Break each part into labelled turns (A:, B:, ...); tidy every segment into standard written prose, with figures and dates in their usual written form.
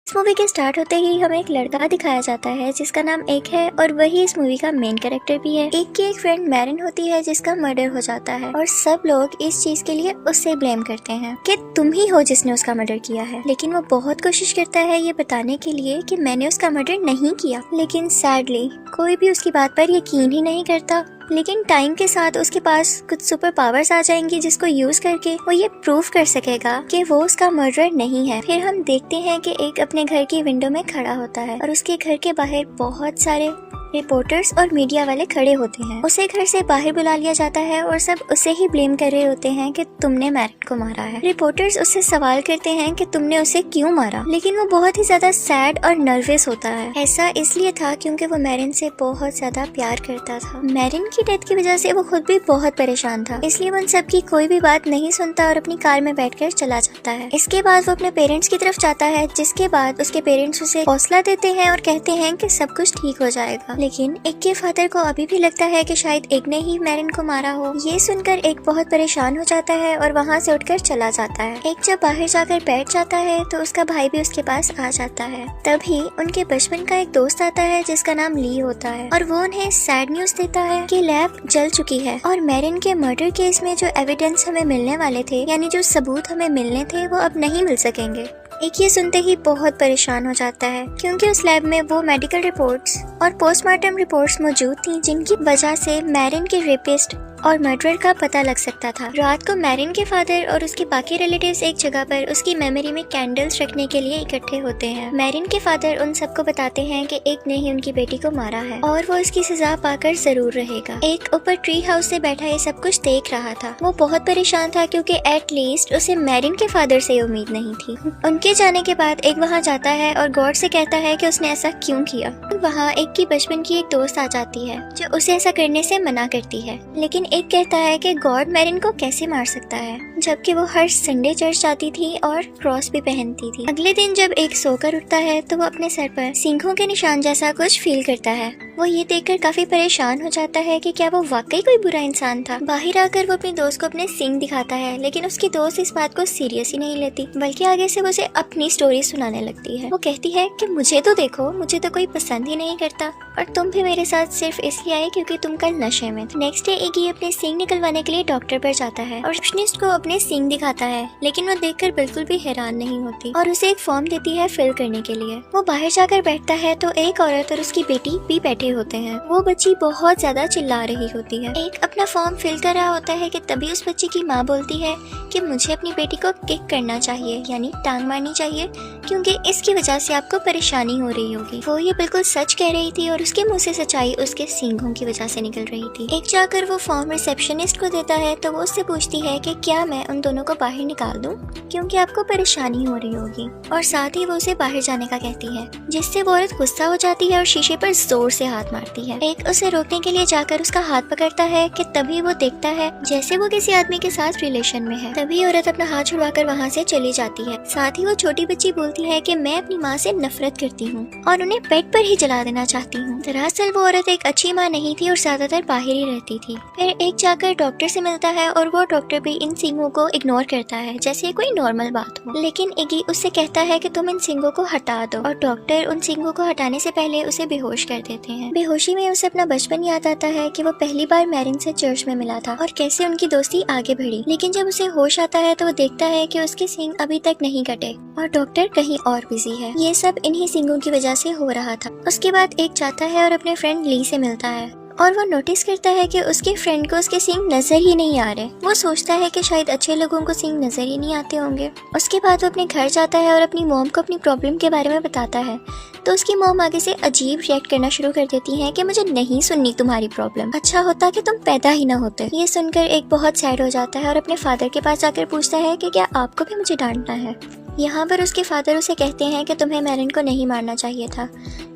A: इस मूवी के स्टार्ट होते ही हमें एक लड़का दिखाया जाता है जिसका नाम एक है और वही इस मूवी का मेन कैरेक्टर भी है। एक की एक फ्रेंड मैरिन होती है जिसका मर्डर हो जाता है और सब लोग इस चीज के लिए उससे ब्लेम करते हैं कि तुम ही हो जिसने उसका मर्डर किया है। लेकिन वो बहुत कोशिश करता है ये बताने के लिए कि मैंने उसका मर्डर नहीं किया, लेकिन सैडली कोई भी उसकी बात पर यकीन ही नहीं करता। लेकिन टाइम के साथ उसके पास कुछ सुपर पावर्स आ जाएंगी जिसको यूज करके वो ये प्रूव कर सकेगा कि वो उसका मर्डरर नहीं है। फिर हम देखते हैं कि एक अपने घर की विंडो में खड़ा होता है और उसके घर के बाहर बहुत सारे रिपोर्टर्स और मीडिया वाले खड़े होते हैं। उसे घर से बाहर बुला लिया जाता है और सब उसे ही ब्लेम कर रहे होते हैं कि तुमने मैरिन को मारा है। रिपोर्टर्स उससे सवाल करते हैं कि तुमने उसे क्यों मारा, लेकिन वो बहुत ही ज्यादा सैड और नर्वस होता है। ऐसा इसलिए था क्योंकि वो मैरिन से बहुत ज्यादा प्यार करता था। मैरिन की डेथ की वजह से वो खुद भी बहुत परेशान था, इसलिए वो उन सब की कोई भी बात नहीं सुनता और अपनी कार में बैठकर चला जाता है। इसके बाद वो अपने पेरेंट्स की तरफ जाता है, जिसके बाद उसके पेरेंट्स उसे हौसला देते हैं और कहते हैं कि सब कुछ ठीक हो जाएगा। लेकिन एक के फादर को अभी भी लगता है कि शायद एक ने ही मैरिन को मारा हो। ये सुनकर एक बहुत परेशान हो जाता है और वहाँ से उठकर चला जाता है। एक जब बाहर जाकर बैठ जाता है तो उसका भाई भी उसके पास आ जाता है। तभी उनके बचपन का एक दोस्त आता है जिसका नाम ली होता है और वो उन्हें सैड न्यूज देता है कि लैब जल चुकी है और मैरिन के मर्डर केस में जो एविडेंस हमें मिलने वाले थे, यानी जो सबूत हमें मिलने थे, वो अब नहीं मिल सकेंगे। एक ये सुनते ही बहुत परेशान हो जाता है क्योंकि उस लैब में वो मेडिकल रिपोर्ट्स और पोस्टमार्टम रिपोर्ट्स मौजूद थी जिनकी वजह से मैरिन के रेपिस्ट और मर्डरर का पता लग सकता था। रात को मैरिन के फादर और उसके बाकी रिलेटिव्स एक जगह पर उसकी मेमोरी में कैंडल्स रखने के लिए इकट्ठे होते हैं। मैरिन के फादर उन सबको बताते हैं कि एक ने ही उनकी बेटी को मारा है और वो इसकी सजा पाकर जरूर रहेगा। एक ऊपर ट्री हाउस से बैठा ये सब कुछ देख रहा था। वो बहुत परेशान था क्योंकि एटलीस्ट उसे मैरिन के फादर से उम्मीद नहीं थी। उनके जाने के बाद एक वहाँ जाता है और गॉड से कहता है कि उसने ऐसा क्यों किया। वहाँ एक की बचपन की एक दोस्त आ जाती है जो उसे ऐसा करने से मना करती है, लेकिन एक कहता है कि गॉड मैरिन को कैसे मार सकता है जबकि वो हर संडे चर्च जाती थी और क्रॉस भी पहनती थी। अगले दिन जब एक सोकर उठता है तो वो अपने सर पर सींगों के निशान जैसा कुछ फील करता है। वो ये देखकर काफी परेशान हो जाता है कि क्या वो वाकई कोई बुरा इंसान था। बाहर आकर वो अपनी दोस्त को अपने सींग दिखाता है, लेकिन उसकी दोस्त इस बात को सीरियस ही नहीं लेती, बल्कि आगे से वो उसे अपनी स्टोरी सुनाने लगती है। वो कहती है कि मुझे तो देखो, मुझे तो कोई पसंद ही नहीं करता और तुम भी मेरे साथ सिर्फ इसलिए आए क्योंकि तुम कल नशे में थे। नेक्स्ट डे एगी अपने सींग निकलवाने के लिए डॉक्टर पर जाता है और रिसेप्शनिस्ट को अपने सींग दिखाता है, लेकिन वो देखकर बिल्कुल भी हैरान नहीं होती और उसे एक फॉर्म देती है फिल करने के लिए। वो बाहर जाकर बैठता है तो एक औरत और उसकी बेटी भी बैठे होते हैं। वो बच्ची बहुत ज्यादा चिल्ला रही होती है। एक अपना फॉर्म फिल कर रहा होता है कि तभी उस बच्ची की माँ बोलती है कि मुझे अपनी बेटी को किक करना चाहिए, यानी टांग मारनी चाहिए, क्योंकि इसकी वजह से आपको परेशानी हो रही होगी। वो ये बिल्कुल सच कह रही थी और उसके मुंह से सच्चाई उसके सींगों की वजह से निकल रही थी। एक जाकर वो फॉर्म रिसेप्शनिस्ट को देता है तो वो उससे पूछती है कि क्या मैं उन दोनों को बाहर निकाल दूं क्योंकि आपको परेशानी हो रही होगी, और साथ ही वो उसे बाहर जाने का कहती है, जिससे वो औरत गुस्सा हो जाती है और शीशे पर जोर से हाथ मारती है। एक उसे रोकने के लिए जाकर उसका हाथ पकड़ता है कि तभी वो देखता है जैसे वो किसी आदमी के साथ रिलेशन में है। तभी औरत अपना हाथ छुड़वाकर वहाँ से चली जाती है। साथ ही वो छोटी बच्ची बोलती है कि मैं अपनी माँ से नफरत करती हूँ और उन्हें बेड पर ही जला देना चाहती हूँ। दरअसल वो औरत एक अच्छी माँ नहीं थी और ज्यादातर बाहर ही रहती थी। फिर एक जाकर डॉक्टर से मिलता है और वो डॉक्टर भी इन सींगों को इग्नोर करता है जैसे कोई नॉर्मल बात हो, लेकिन इगी उससे कहता है कि तुम इन सींगों को हटा दो और डॉक्टर उन सींगों को हटाने से पहले उसे बेहोश कर देते हैं। बेहोशी में उसे अपना बचपन याद आता है कि वो पहली बार मैरिन से चर्च में मिला था और कैसे उनकी दोस्ती आगे बढ़ी। लेकिन जब उसे होश आता है तो वो देखता है कि उसके सींग अभी तक नहीं कटे और डॉक्टर कहीं और बिजी है। ये सब इन्हीं सींगों की वजह से हो रहा था। उसके बाद एक जाता है और अपने फ्रेंड ली से मिलता है और वो नोटिस करता है कि उसके फ्रेंड को उसके सींग नजर ही नहीं आ रहे। वो सोचता है कि शायद अच्छे लोगों को सींग नजर ही नहीं आते होंगे। उसके बाद वो अपने घर जाता है और अपनी मॉम को अपनी प्रॉब्लम के बारे में बताता है तो उसकी मॉम आगे से अजीब रिएक्ट करना शुरू कर देती है कि मुझे नहीं सुननी तुम्हारी प्रॉब्लम, अच्छा होता कि तुम पैदा ही ना होते। ये सुनकर एक बहुत सैड हो जाता है और अपने फादर के पास जाकर पूछता है कि क्या आपको भी मुझे डांटना है। यहाँ पर उसके फादर उसे कहते हैं कि तुम्हें मैरिन को नहीं मारना चाहिए था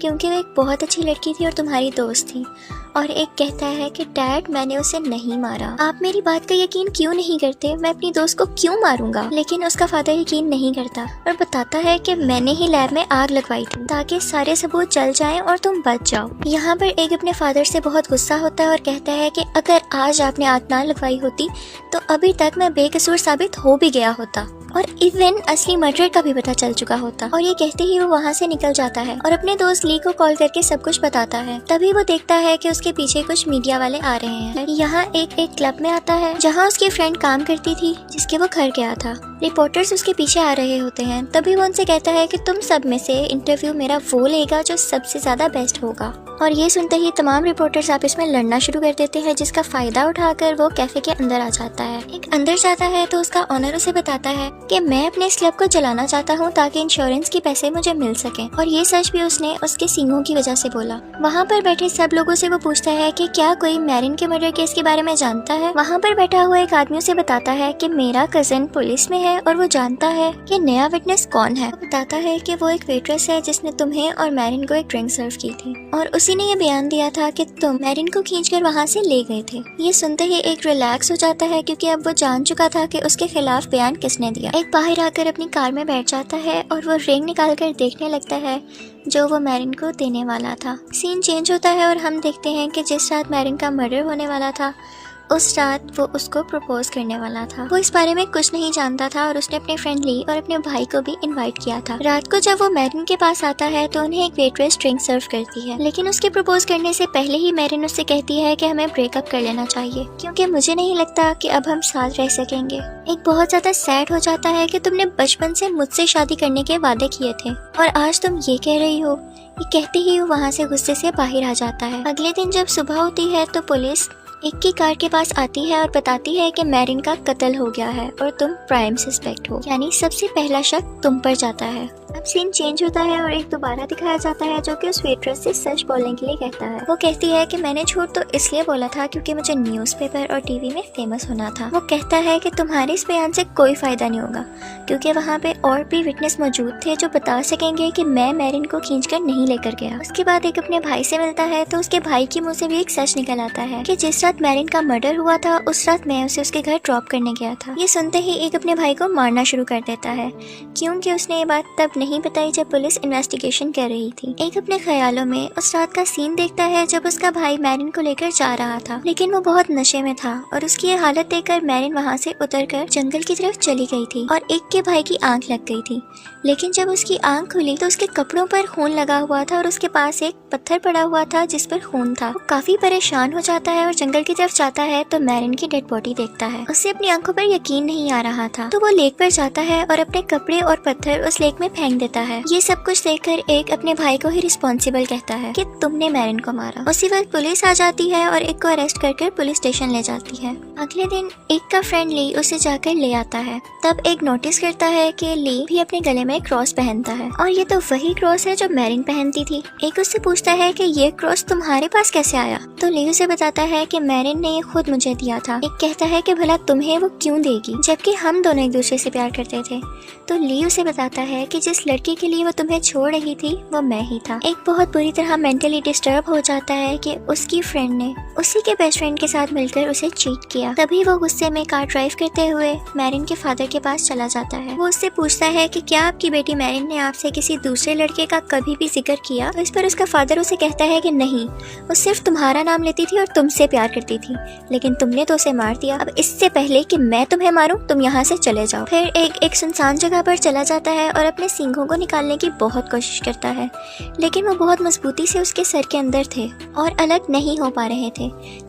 A: क्योंकि वो एक बहुत अच्छी लड़की थी और तुम्हारी दोस्त थी। और एक कहता है कि डैड मैंने उसे नहीं मारा, आप मेरी बात का यकीन क्यों नहीं करते, मैं अपनी दोस्त को क्यों मारूंगा। लेकिन उसका फादर यकीन नहीं करता और बताता है कि मैंने ही लैब में आग लगवाई थी ताकि सारे सबूत जल जाएं और तुम बच जाओ। यहाँ पर एक अपने फादर से बहुत गुस्सा होता है और कहता है कि अगर आज आपने आग ना लगवाई होती तो अभी तक मैं बेकसूर साबित हो भी गया होता। और इवन असली मर्डर का भी पता चल चुका होता। और ये कहते ही वो वहाँ से निकल जाता है और अपने दोस्त ली को कॉल करके सब कुछ बताता है। तभी वो देखता है कि उसके पीछे कुछ मीडिया वाले आ रहे हैं। यहाँ एक क्लब में आता है जहाँ उसकी फ्रेंड काम करती थी जिसके वो घर गया था। रिपोर्टर्स उसके पीछे आ रहे होते हैं। तभी वो उनसे कहता है कि तुम सब में से इंटरव्यू मेरा वो लेगा जो सबसे ज्यादा बेस्ट होगा। और ये सुनते ही तमाम रिपोर्टर्स आपस में लड़ना शुरू कर देते हैं, जिसका फायदा उठाकर वो कैफे के अंदर आ जाता है। एक अंदर जाता है तो उसका ऑनर उसे बताता है कि मैं अपने इस क्लब को चलाना चाहता हूँ ताकि इंश्योरेंस के पैसे मुझे मिल सके। और ये सच भी उसने उसके सींगों की वजह से बोला। वहाँ पर बैठे सब लोगों से वो पूछता है कि क्या कोई मैरिन के मर्डर केस के बारे में जानता है। वहाँ पर बैठा हुआ एक आदमी उसे बताता है कि मेरा कजन पुलिस में है और वो जानता है कि नया विटनेस कौन है। वो बताता है कि वो एक वेट्रेस है जिसने तुम्हें और मैरिन को एक ड्रिंक सर्व की थी और उसी ने ये बयान दिया था कि तुम मैरिन को खींचकर वहाँ से ले गए थे। ये सुनते ही एक रिलैक्स हो जाता है क्योंकि अब वो जान चुका था कि उसके खिलाफ बयान किसने दिया। एक बाहर आकर अपनी कार में बैठ जाता है और वो रिंग निकाल कर देखने लगता है जो वो मैरिन को देने वाला था। सीन चेंज होता है और हम देखते हैं कि जिस रात मैरिन का मर्डर होने वाला था उस रात वो उसको प्रपोज करने वाला था। वो इस बारे में कुछ नहीं जानता था और उसने अपने फ्रेंड ली और अपने भाई को भी इनवाइट किया था। रात को जब वो मैरिन के पास आता है तो उन्हें एक वेट्रेस ड्रिंक सर्व करती है, लेकिन उसके प्रपोज करने से पहले ही मैरिन उससे कहती है कि हमें ब्रेकअप कर लेना चाहिए क्योंकि मुझे नहीं लगता कि अब हम साथ रह सकेंगे। एक बहुत ज्यादा सैड हो जाता है कि तुमने बचपन से मुझसे शादी करने के वादे किए थे और आज तुम ये कह रही हो। ये कहते ही वो वहाँ से गुस्से से बाहर आ जाता है। अगले दिन जब सुबह होती है तो पुलिस एक की कार के पास आती है और बताती है कि मैरिन का कत्ल हो गया है और तुम प्राइम सस्पेक्ट हो, यानी सबसे पहला शक तुम पर जाता है। अब सीन चेंज होता है और एक दोबारा दिखाया जाता है जो कि उस वेट्रेस से सच बोलने के लिए कहता है। वो कहती है कि मैंने झूठ तो इसलिए बोला था क्योंकि मुझे न्यूज़पेपर और टीवी में फेमस होना था। वो कहता है कि तुम्हारे इस बयान से कोई फायदा नहीं होगा क्योंकि वहाँ पे और भी विटनेस मौजूद थे जो बता सकेंगे कि मैं मैरिन को खींचकर नहीं लेकर गया। उसके बाद एक अपने भाई से मिलता है तो उसके भाई के मुँह से भी एक सच निकल आता है कि जिस रात मैरिन का मर्डर हुआ था उस रात मैं उसे उसके घर ड्रॉप करने गया था। ये सुनते ही एक अपने भाई को मारना शुरू कर देता है क्योंकि उसने ये बात तब नहीं बताई जब पुलिस इन्वेस्टिगेशन कर रही थी। एक अपने ख्यालों में उस रात का सीन देखता है जब उसका भाई मैरिन को लेकर जा रहा था, लेकिन वो बहुत नशे में था और उसकी ये हालत देखकर मैरिन वहाँ से उतरकर जंगल की तरफ चली गई थी और एक के भाई की आंख लग गई थी। लेकिन जब उसकी आंख खुली तो उसके कपड़ों पर खून लगा हुआ था और उसके पास एक पत्थर पड़ा हुआ था जिस पर खून था। वो काफी परेशान हो जाता है और जंगल की तरफ जाता है तो मैरिन की डेड बॉडी देखता है। उसे अपनी आंखों पर यकीन नहीं आ रहा था तो वो लेक पर जाता है और अपने कपड़े और पत्थर उस लेक में फेंक देता है। ये सब कुछ देखकर एक अपने भाई को ही रिस्पॉन्सिबल कहता है कि तुमने मैरिन को मारा। उसी वक्त पुलिस आ जाती है और एक को अरेस्ट करके पुलिस स्टेशन ले जाती है। अगले दिन एक का फ्रेंड ली उसे जाकर ले आता है। तब एक नोटिस करता है कि ली भी अपने गले में क्रॉस पहनता है और ये तो वही क्रॉस है जो मैरिन पहनती थी। एक उससे पूछता है कि ये क्रॉस तुम्हारे पास कैसे आया तो ली उसे बताता है कि मैरिन ने ये खुद मुझे दिया था। एक कहता है कि भला तुम्हें वो क्यों देगी जबकि हम दोनों एक दूसरे से प्यार करते थे। तो ली उसे बताता है कि जिस लड़के के लिए वो तुम्हें छोड़ रही थी वो मैं ही था। एक बहुत बुरी तरह मेंटली डिस्टर्ब हो जाता है कि उसकी फ्रेंड ने उसी के बेस्ट फ्रेंड के साथ मिलकर उसे चीट किया। तभी वो गुस्से में कार ड्राइव करते हुए मैरिन के फादर के पास चला जाता है। वो उससे पूछता है कि क्या आपकी बेटी मैरिन ने आपसे किसी दूसरे लड़के का कभी भी जिक्र किया। तो इस पर उसका फादर उसे कहता है कि नहीं, वो सिर्फ तुम्हारा नाम लेती थी और तुमसे प्यार करती थी, लेकिन तुमने तो उसे मार दिया। अब इससे पहले कि मैं तुम्हें मारूं तुम यहाँ से चले जाओ। फिर एक सुनसान जगह पर चला जाता है और अपने सींगों को निकालने की बहुत कोशिश करता है, लेकिन वो बहुत मजबूती से उसके सर के अंदर थे और अलग नहीं हो पा रहे थे।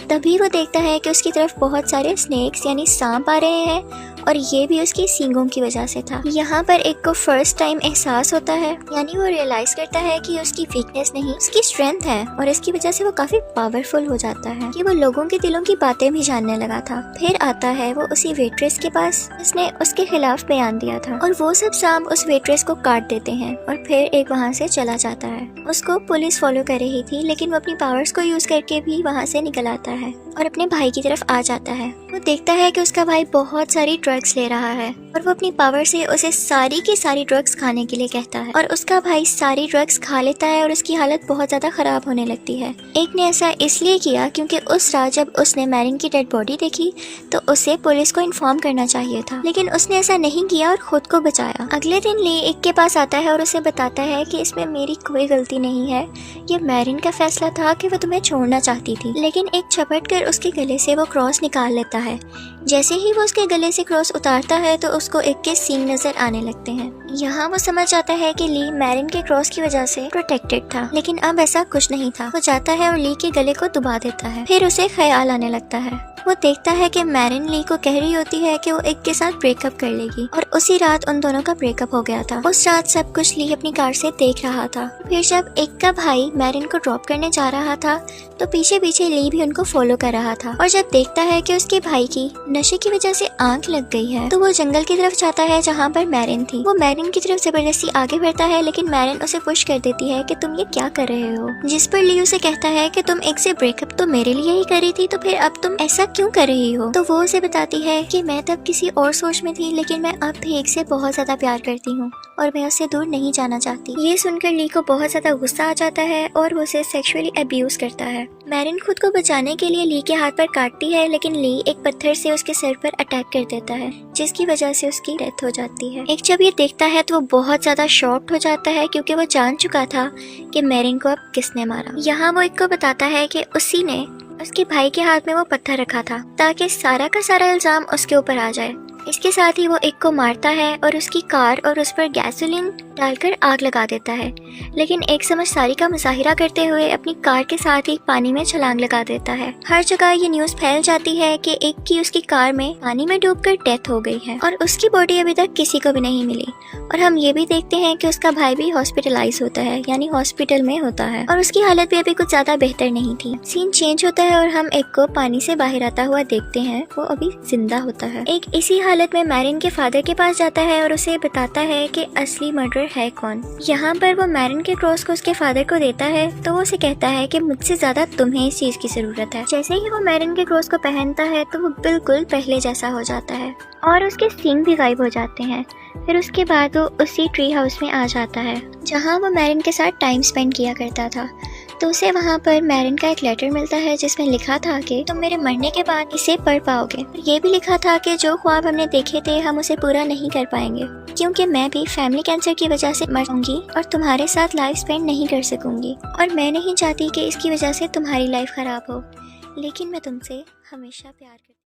A: तभी वो देखता है कि उसकी तरफ बहुत सारे स्नेक्स यानी सांप आ रहे हैं और ये भी उसकी सींगों की वजह से था। यहाँ पर एक को फर्स्ट टाइम एहसास होता है, यानी वो रियलाइज करता है कि उसकी वीकनेस नहीं उसकी स्ट्रेंथ है और इसकी वजह से वो काफी पावरफुल हो जाता है कि वो लोगों के दिलों की बातें भी जानने लगा था। फिर आता है वो उसी वेट्रेस के पास जिसने उसके खिलाफ बयान दिया था और वो सब सांप उस वेट्रेस को काट देते हैं और फिर एक वहाँ से चला जाता है। उसको पुलिस फॉलो कर रही थी लेकिन वो अपनी पावर्स को यूज करके भी वहाँ से निकल आता है और अपने भाई की तरफ आ जाता है। वो देखता है कि उसका भाई बहुत सारी ड्रग्स ले रहा है और वो अपनी पावर से उसे सारी की सारी ड्रग्स खाने के लिए कहता है और उसका भाई सारी ड्रग्स खा लेता है और उसकी हालत बहुत ज्यादा खराब होने लगती है। एक ने ऐसा इसलिए किया क्योंकि उस रात जब उसने मैरिन की डेड बॉडी देखी तो उसे पुलिस को इन्फॉर्म करना चाहिए था, लेकिन उसने ऐसा नहीं किया और खुद को बचाया। अगले दिन ली एक के पास आता है और उसे बताता है कि इसमें मेरी कोई गलती नहीं है, ये मैरिन का फैसला था कि वो तुम्हें छोड़ना चाहती थी। लेकिन एक झपट कर उसके गले से वो क्रॉस निकाल लेता है। जैसे ही वो उसके गले से क्रॉस उतारता है तो उसको एक के सींग नजर आने लगते हैं। यहाँ वो समझ जाता है कि ली मैरिन के क्रॉस की वजह से प्रोटेक्टेड था, लेकिन अब ऐसा कुछ नहीं था। वो जाता है और ली के गले को दबा देता है। फिर उसे ख्याल आने लगता है। वो देखता है कि मैरिन ली को कह रही होती है कि वो एक के साथ ब्रेकअप कर लेगी और उसी रात उन दोनों का ब्रेकअप हो गया था। उस रात सब कुछ ली अपनी कार से देख रहा था। फिर जब एक का भाई मैरिन को ड्रॉप करने जा रहा था तो पीछे पीछे ली भी उनको फॉलो कर रहा था और जब देखता है कि उसके भाई की नशे की वजह से आंख लग गई है तो वो जंगल की तरफ जाता है जहाँ पर मैरिन थी। वो मैरिन की तरफ जबरदस्ती आगे बढ़ता है लेकिन मैरिन उसे पुश कर देती है कि तुम ये क्या कर रहे हो, जिस पर ली उसे कहता है कि तुम एक से ब्रेकअप तो मेरे लिए ही करी थी तो फिर अब तुम ऐसा क्यों कर रही हो। तो वो उसे बताती है कि मैं तब किसी और सोच में थी लेकिन मैं अब भी एक से बहुत ज्यादा प्यार करती हूँ और मैं उससे दूर नहीं जाना चाहती। ये सुनकर ली को बहुत ज्यादा गुस्सा आ जाता है और वो उसे सेक्सुअली अब्यूज करता है। मैरिन खुद को बचाने के लिए ली के हाथ पर काटती है लेकिन ली एक पत्थर से उसके सर पर अटैक कर देता है जिसकी वजह से उसकी डेथ हो जाती है। एक जब ये देखता है तो वो बहुत ज्यादा शॉक्ड हो जाता है क्योंकि वो जान चुका था कि मैरिन को अब किसने मारा। यहाँ वो एक को बताता है कि उसी ने उसके भाई के हाथ में वो पत्थर रखा था ताकि सारा का सारा इल्जाम उसके ऊपर आ जाए। इसके साथ ही वो एक को मारता है और उसकी कार और उस पर गैसोलीन डालकर आग लगा देता है, लेकिन एक समझदारी का मुजाहिरा करते हुए अपनी कार के साथ ही पानी में छलांग लगा देता है। हर जगह ये न्यूज़ फैल जाती है कि एक की उसकी कार में पानी में डूबकर डेथ हो गई है और उसकी बॉडी अभी तक किसी को भी नहीं मिली। और हम ये भी देखते हैं कि उसका भाई भी हॉस्पिटलाइज होता है, यानी हॉस्पिटल में होता है और उसकी हालत भी अभी कुछ ज्यादा बेहतर नहीं थी। सीन चेंज होता है और हम एक को पानी से बाहर आता हुआ देखते हैं, वो अभी जिंदा होता है। एक इसी हालत में मैरिन के फादर के पास जाता है और उसे बताता है कि असली मर्डर है कौन। यहाँ पर वो मैरिन के क्रॉस को उसके फादर को देता है तो वो उसे कहता है कि मुझसे ज्यादा तुम्हें इस चीज की जरूरत है। जैसे ही वो मैरिन के क्रॉस को पहनता है तो वो बिल्कुल पहले जैसा हो जाता है और उसके सींग भी गायब हो जाते हैं। फिर उसके बाद वो उसी ट्री हाउस में आ जाता है जहाँ वो मैरिन के साथ टाइम स्पेंड किया करता था। तो उसे वहाँ पर मैरिन का एक लेटर मिलता है जिसमें लिखा था कि तुम मेरे मरने के बाद इसे पढ़ पाओगे। ये भी लिखा था कि जो ख्वाब हमने देखे थे हम उसे पूरा नहीं कर पाएंगे क्योंकि मैं भी फैमिली कैंसर की वजह से मर जाऊंगी और तुम्हारे साथ लाइफ स्पेंड नहीं कर सकूंगी और मैं नहीं चाहती कि इसकी वजह से तुम्हारी लाइफ खराब हो, लेकिन मैं तुमसे हमेशा प्यार करती हूँ।